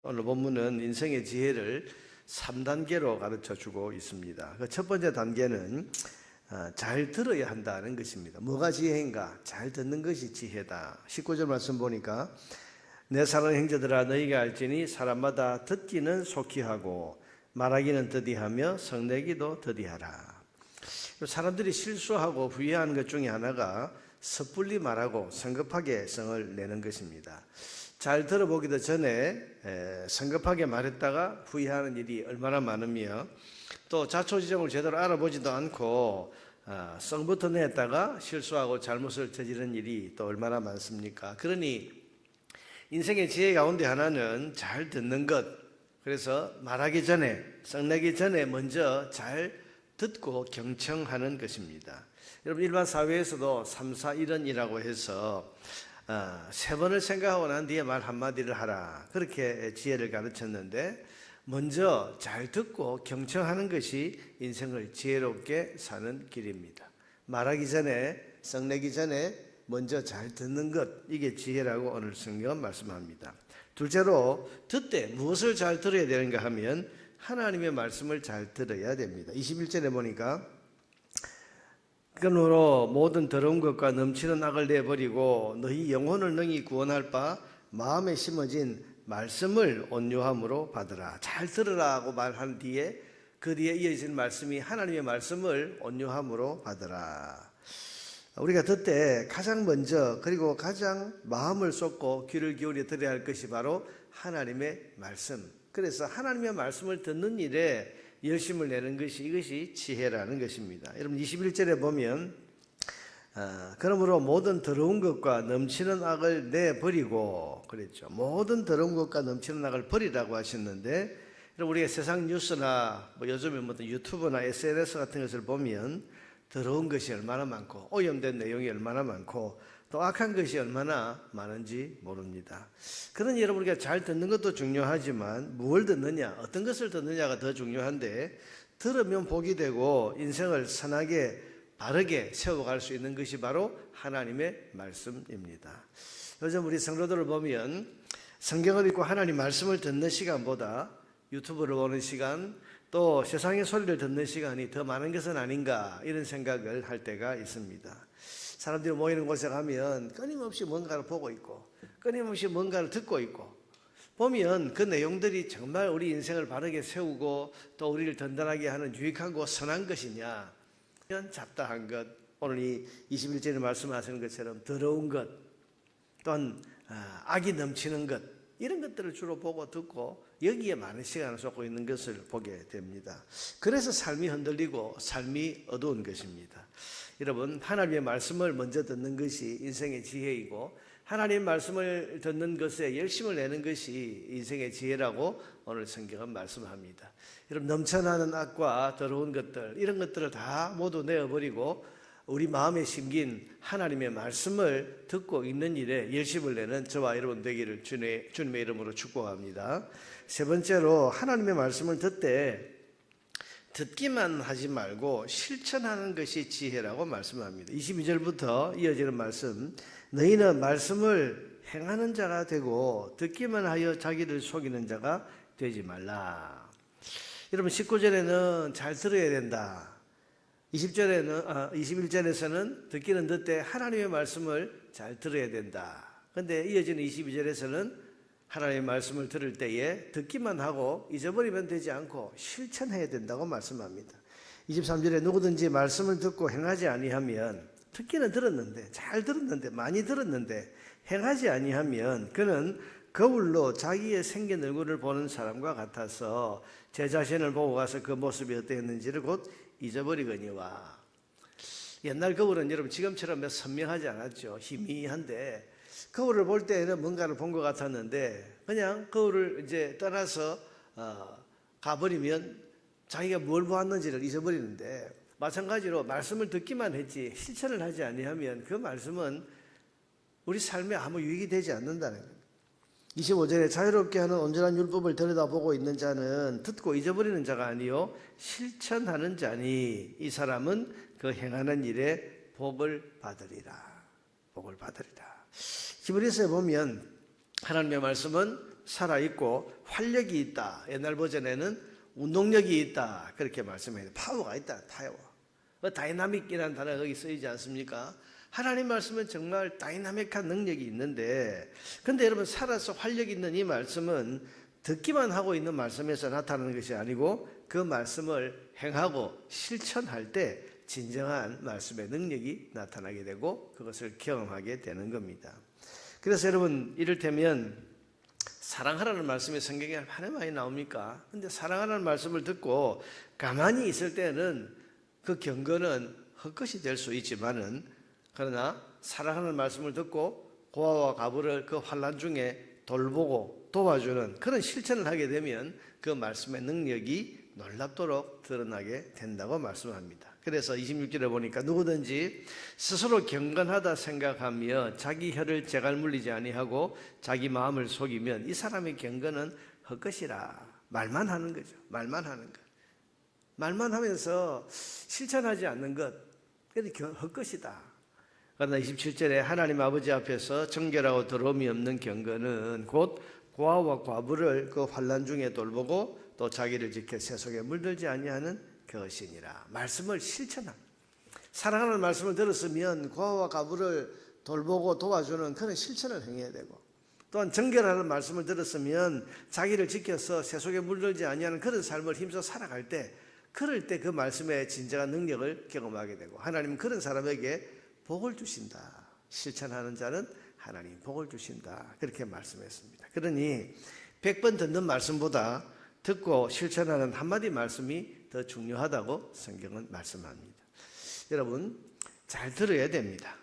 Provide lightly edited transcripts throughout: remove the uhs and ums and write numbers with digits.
오늘 본문은 인생의 지혜를 3단계로 가르쳐 주고 있습니다. 그 첫 번째 단계는 잘 들어야 한다는 것입니다. 뭐가 지혜인가? 잘 듣는 것이 지혜다. 19절 말씀 보니까 내 사랑하는 형제들아 너희가 알지니 사람마다 듣기는 속히 하고 말하기는 더디하며 성내기도 더디하라. 사람들이 실수하고 후회하는 것 중에 하나가 섣불리 말하고 성급하게 성을 내는 것입니다. 잘 들어보기도 전에 성급하게 말했다가 후회하는 일이 얼마나 많으며, 또 자초지종을 제대로 알아보지도 않고 성부터 냈다가 실수하고 잘못을 저지른 일이 또 얼마나 많습니까? 그러니 인생의 지혜 가운데 하나는 잘 듣는 것. 그래서 말하기 전에, 성내기 전에 먼저 잘 듣고 경청하는 것입니다. 여러분, 일반 사회에서도 3, 4, 1원이라고 해서 3번을 생각하고 난 뒤에 말 한마디를 하라, 그렇게 지혜를 가르쳤는데, 먼저 잘 듣고 경청하는 것이 인생을 지혜롭게 사는 길입니다. 말하기 전에, 성내기 전에 먼저 잘 듣는 것, 이게 지혜라고 오늘 성경은 말씀합니다. 둘째로, 듣되 무엇을 잘 들어야 되는가 하면 하나님의 말씀을 잘 들어야 됩니다. 21절에 보니까 그러므로 모든 더러운 것과 넘치는 악을 내버리고 너희 영혼을 능히 구원할 바 마음에 심어진 말씀을 온유함으로 받으라. 잘 들으라고 말한 뒤에 그 뒤에 이어진 말씀이 하나님의 말씀을 온유함으로 받으라. 우리가 듣되 가장 먼저, 그리고 가장 마음을 쏟고 귀를 기울여 들어야 할 것이 바로 하나님의 말씀. 그래서 하나님의 말씀을 듣는 일에 열심을 내는 것이, 이것이 지혜라는 것입니다. 여러분, 21절에 보면 그러므로 모든 더러운 것과 넘치는 악을 내버리고 그랬죠. 모든 더러운 것과 넘치는 악을 버리라고 하셨는데, 여러분, 우리가 세상 뉴스나 요즘에 유튜브나 SNS 같은 것을 보면 더러운 것이 얼마나 많고 오염된 내용이 얼마나 많고 또 악한 것이 얼마나 많은지 모릅니다. 그러니 여러분, 우리가 잘 듣는 것도 중요하지만 뭘 듣느냐, 어떤 것을 듣느냐가 더 중요한데, 들으면 복이 되고 인생을 선하게 바르게 세워갈 수 있는 것이 바로 하나님의 말씀입니다. 요즘 우리 성도들을 보면 성경을 읽고 하나님 말씀을 듣는 시간보다 유튜브를 보는 시간, 또 세상의 소리를 듣는 시간이 더 많은 것은 아닌가, 이런 생각을 할 때가 있습니다. 사람들이 모이는 곳에 가면 끊임없이 뭔가를 보고 있고 끊임없이 뭔가를 듣고 있고, 보면 그 내용들이 정말 우리 인생을 바르게 세우고 또 우리를 든든하게 하는 유익하고 선한 것이냐, 이런 잡다한 것, 오늘 이 21절에 말씀하시는 것처럼 더러운 것, 또한 악이 넘치는 것, 이런 것들을 주로 보고 듣고 여기에 많은 시간을 쏟고 있는 것을 보게 됩니다. 그래서 삶이 흔들리고 삶이 어두운 것입니다. 여러분, 하나님의 말씀을 먼저 듣는 것이 인생의 지혜이고, 하나님의 말씀을 듣는 것에 열심을 내는 것이 인생의 지혜라고 오늘 성경은 말씀합니다. 여러분, 넘쳐나는 악과 더러운 것들, 이런 것들을 다 모두 내어버리고 우리 마음에 심긴 하나님의 말씀을 듣고 있는 일에 열심을 내는 저와 여러분 되기를 주님의 이름으로 축복합니다. 세 번째로, 하나님의 말씀을 듣기만 하지 말고 실천하는 것이 지혜라고 말씀합니다. 22절부터 이어지는 말씀, 너희는 말씀을 행하는 자가 되고 듣기만 하여 자기를 속이는 자가 되지 말라. 여러분, 19절에는 잘 들어야 된다. 21절에서는 듣기는 듣되 하나님의 말씀을 잘 들어야 된다. 그런데 이어지는 22절에서는 하나님의 말씀을 들을 때에 듣기만 하고 잊어버리면 되지 않고 실천해야 된다고 말씀합니다. 23절에 누구든지 말씀을 듣고 행하지 아니하면, 듣기는 들었는데, 잘 들었는데, 많이 들었는데 행하지 아니하면 그는 거울로 자기의 생긴 얼굴을 보는 사람과 같아서 제 자신을 보고 가서 그 모습이 어떠했는지를 곧 잊어버리거니와. 옛날 거울은 여러분 지금처럼 선명하지 않았죠. 희미한데 거울을 볼 때에는 뭔가를 본 것 같았는데, 그냥 거울을 이제 떠나서 가버리면 자기가 뭘 보았는지를 잊어버리는데, 마찬가지로 말씀을 듣기만 했지 실천을 하지 아니하면 그 말씀은 우리 삶에 아무 유익이 되지 않는다는 거예요. 25절에 자유롭게 하는 온전한 율법을 들여다보고 있는 자는 듣고 잊어버리는 자가 아니요 실천하는 자니 이 사람은 그 행하는 일에 복을 받으리라. 복을 받으리라. 히브리서에 보면 하나님의 말씀은 살아있고 활력이 있다. 옛날 버전에는 운동력이 있다. 그렇게 말씀해요. 파워가 있다. 파워. 다이나믹이라는 단어가 거기 쓰이지 않습니까? 하나님 말씀은 정말 다이나믹한 능력이 있는데, 근데 여러분 살아서 활력 있는 이 말씀은 듣기만 하고 있는 말씀에서 나타나는 것이 아니고 그 말씀을 행하고 실천할 때 진정한 말씀의 능력이 나타나게 되고 그것을 경험하게 되는 겁니다. 그래서 여러분 이를테면 사랑하라는 말씀이 성경에 얼마나 많이 나옵니까? 근데 사랑하라는 말씀을 듣고 가만히 있을 때는 그 경건은 헛것이 될 수 있지만은, 그러나 사랑하는 말씀을 듣고 고아와 과부를 그 환난 중에 돌보고 도와주는 그런 실천을 하게 되면 그 말씀의 능력이 놀랍도록 드러나게 된다고 말씀합니다. 그래서 26절에 보니까 누구든지 스스로 경건하다 생각하며 자기 혀를 재갈 물리지 아니하고 자기 마음을 속이면 이 사람의 경건은 헛것이라. 말만 하는 거죠. 말만 하는 것. 말만 하면서 실천하지 않는 것. 그래서 헛것이다. 그러나 27절에 하나님 아버지 앞에서 정결하고 더러움이 없는 경건은 곧 고아와 과부를 그 환난 중에 돌보고 또 자기를 지켜 세속에 물들지 아니하는 것이니라. 말씀을 실천함. 사랑하는 말씀을 들었으면 고아와 과부를 돌보고 도와주는 그런 실천을 행해야 되고, 또한 정결하는 말씀을 들었으면 자기를 지켜서 세속에 물들지 아니하는 그런 삶을 힘써 살아갈 때, 그럴 때 그 말씀의 진정한 능력을 경험하게 되고 하나님은 그런 사람에게 복을 주신다. 실천하는 자는 하나님 복을 주신다. 그렇게 말씀했습니다. 그러니 100번 듣는 말씀보다 듣고 실천하는 한마디 말씀이 더 중요하다고 성경은 말씀합니다. 여러분 잘 들어야 됩니다.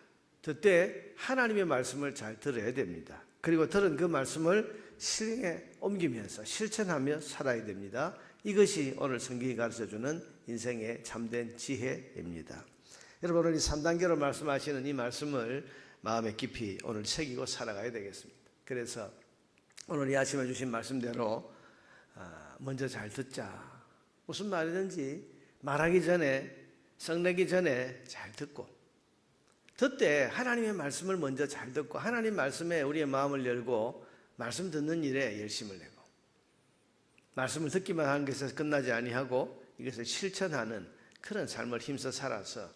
듣되 하나님의 말씀을 잘 들어야 됩니다. 그리고 들은 그 말씀을 실행에 옮기면서 실천하며 살아야 됩니다. 이것이 오늘 성경이 가르쳐주는 인생의 참된 지혜입니다. 여러분 오늘 이 3단계로 말씀하시는 이 말씀을 마음에 깊이 오늘 새기고 살아가야 되겠습니다. 그래서 오늘 이 아침에 주신 말씀대로 먼저 잘 듣자. 무슨 말이든지 말하기 전에, 성내기 전에 잘 듣고, 듣되 하나님의 말씀을 먼저 잘 듣고 하나님 말씀에 우리의 마음을 열고 말씀 듣는 일에 열심을 내고, 말씀을 듣기만 하는 것에서 끝나지 아니하고 이것을 실천하는 그런 삶을 힘써 살아서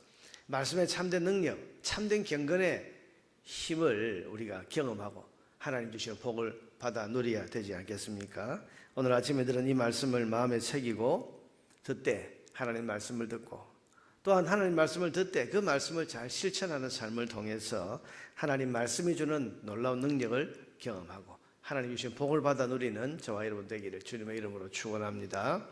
말씀의 참된 능력, 참된 경건의 힘을 우리가 경험하고 하나님 주시는 복을 받아 누려야 되지 않겠습니까? 오늘 아침에 들은 이 말씀을 마음에 새기고 듣되 하나님 말씀을 듣고, 또한 하나님 말씀을 듣되 그 말씀을 잘 실천하는 삶을 통해서 하나님 말씀이 주는 놀라운 능력을 경험하고 하나님 주신 복을 받아 누리는 저와 여러분 되기를 주님의 이름으로 축원합니다.